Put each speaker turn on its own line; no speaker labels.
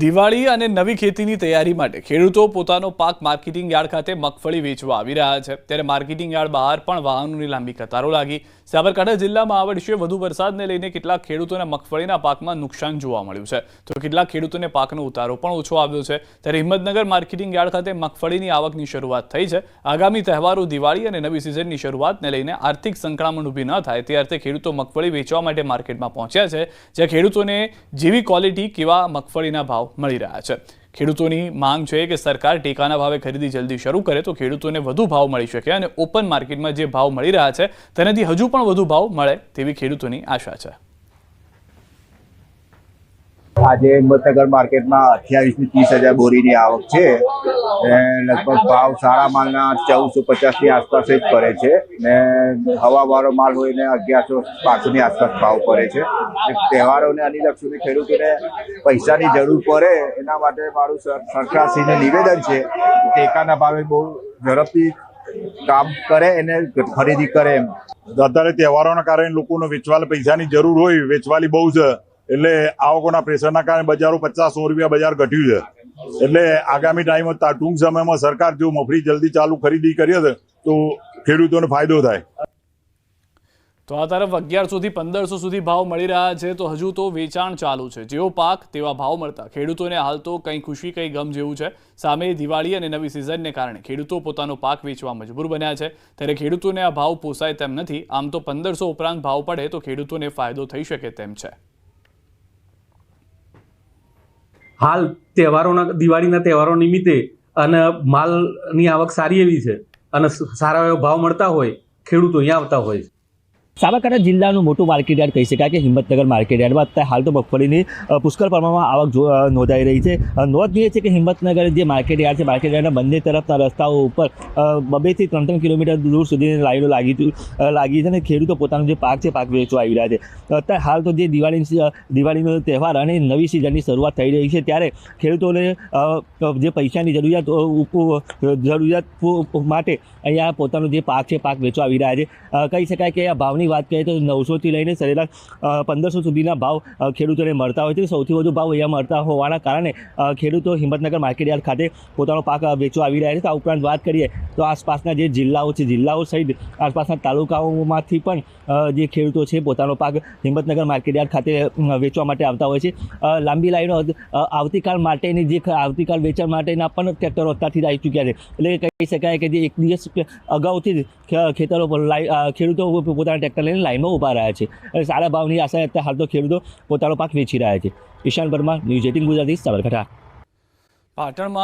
દિવાળી અને નવી ખેતીની તૈયારી માટે ખેડૂતો પોતાનો પાક માર્કેટિંગ યાર્ડ ખાતે મગફળી વેચવા આવી રહ્યા છે। ત્યારે માર્કેટિંગ યાર્ડ બહાર પણ વાહનોની લાંબી કતારો લાગી। સાબરકાંઠા જિલ્લામાં આ વર્ષે વધુ વરસાદને લઈને કેટલાક ખેડૂતોને મગફળીના પાકમાં નુકસાન જોવા મળ્યું છે, તો કેટલાક ખેડૂતોને પાકનો ઉતારો પણ ઓછો આવ્યો છે। ત્યારે હિંમતનગર માર્કેટિંગ યાર્ડ ખાતે મગફળીની આવકની શરૂઆત થઈ છે। આગામી તહેવારો, દિવાળી અને નવી સિઝનની શરૂઆતને લઈને આર્થિક સંકળામણ ઊભી ન થાય તે અર્થે ખેડૂતો મગફળી વેચવા માટે માર્કેટમાં પહોંચ્યા છે, જ્યાં ખેડૂતોને જેવી ક્વોલિટી કેવા મગફળીના ભાવ મળી રહ્યા છે। ખેડૂતોની માંગ છે કે સરકાર ટેકાના ભાવે ખરીદી જલ્દી શરૂ કરે તો ખેડૂતોને વધુ ભાવ મળી શકે અને ઓપન માર્કેટમાં જે ભાવ મળી રહ્યા છે તેનાથી હજુ પણ વધુ ભાવ મળે તેવી ખેડૂતોની આશા છે।
આજે હિંમતનગર માર્કેટમાં 28 થી 30,000 બોરીની આવક છે। લગભગ ભાવ સારા માલના 1450 ની આસપાસ જ પડે છે ને હવાવાળો માલ હોય ને 1100-1200 ની આસપાસ ભાવ પડે છે। તહેવારોને અનુલક્ષીને ખેડૂતોને પૈસાની જરૂર પડે એના માટે મારું સરકારશ્રીને નિવેદન છે ટેકાના ભાવે બહુ ઝડપથી કામ કરે અને ખરીદી કરે।
અત્યારે તહેવારોના કારણે લોકોને વેચવાના પૈસાની જરૂર હોય, વેચવાલી બહુ છે એટલે આવકોના પ્રેશરના કારણે બજારો 50-100 રૂપિયા બજાર ઘટ્યું છે। એટલે આગામી ટાઈમમાં ટૂંક સમયમાં સરકાર જો મગફળી જલ્દી ચાલુ ખરીદી કરી દે તો ખેડૂતોને ફાયદો થાય।
તો આ તરફ 1100 થી 1500 સુધી ભાવ મળી રહ્યા છે, તો હજુ તો વેચાણ ચાલુ છે। જેવો પાક તેવા ભાવ મળતા ખેડૂતોને હાલ તો કંઈ ખુશી કંઈ ગમ જેવું છે। સામે દિવાળી અને નવી સિઝનને કારણે ખેડૂતો પોતાનો પાક વેચવા મજબૂર બન્યા છે, ત્યારે ખેડૂતોને આ ભાવ પોસાય તેમ નથી। આમ તો 1500 ઉપરાંત ભાવ પડે તો ખેડૂતોને ફાયદો થઈ શકે તેમ છે।
હાલ દિવાળીના તહેવારો નિમિત્તે અને માલની આવક સારી એવી છે અને સારા એવા ભાવ મળતા હોય ખેડૂતો અહીંયા આવતા હોય છે।
સાબરકાંઠા જિલ્લાનું મોટું માર્કેટ યાર્ડ કહી શકાય કે હિંમતનગર માર્કેટ યાર્ડમાં અત્યારે હાલ તો મગફળીની પુષ્કળ પ્રમાણમાં આવક નોંધાઈ રહી છે। નોંધનીય છે કે હિંમતનગર જે માર્કેટ યાર્ડ છે, માર્કેટ યાર્ડના બંને તરફના રસ્તાઓ ઉપર 2 થી 3 કિલોમીટર દૂર સુધીની લાઈનો લાગી છે અને ખેડૂતો પોતાનો જે પાક છે પાક વેચવા આવી રહ્યા છે। અત્યારે હાલ તો જે દિવાળીનો તહેવાર અને નવી સિઝનની શરૂઆત થઈ રહી છે, ત્યારે ખેડૂતોને જે પૈસાની જરૂરિયાત માટે અહીંયા પોતાનો જે પાક છે પાક વેચવા આવી રહ્યા છે। કહી શકાય કે આ ભાવની વાત કરીએ તો 900 થી લઈને સરેરાશ 1500 સુધીના ભાવ ખેડૂતોને મળતા હોય છે। સૌથી વધુ ભાવ અહીંયા મળતા હોવાના કારણે ખેડૂતો હિંમતનગર માર્કેટ યાર્ડ ખાતે પોતાનો પાક વેચવા આવી રહ્યા છે। આ ઉપરાંત વાત કરીએ તો આસપાસના જે જિલ્લાઓ છે, જિલ્લાઓ સહિત આસપાસના તાલુકાઓમાંથી પણ જે ખેડૂતો છે પોતાનો પાક હિંમતનગર માર્કેટ યાર્ડ ખાતે વેચવા માટે આવતા હોય છે। લાંબી લાઈનો આવતીકાલ વેચાણ માટેના પણ ટ્રેક્ટરો અત્યારથી આવી ચૂક્યા છે। એટલે કહી શકાય કે જે એક દિવસ અગાઉથી જ ખેતરો પર ખેડૂતો પોતાના ટ્રેક્ટર લઈને લાઈનમાં ઊભા રહ્યા છે। સારા ભાવની આશા અત્યારે હાલ તો ખેડૂતો પોતાનો પાક વેચી રહ્યા છે। ઈશાન પરમાર, ન્યૂઝ 18 ગુજરાતી, સાબરકાંઠા।
પાટણમાં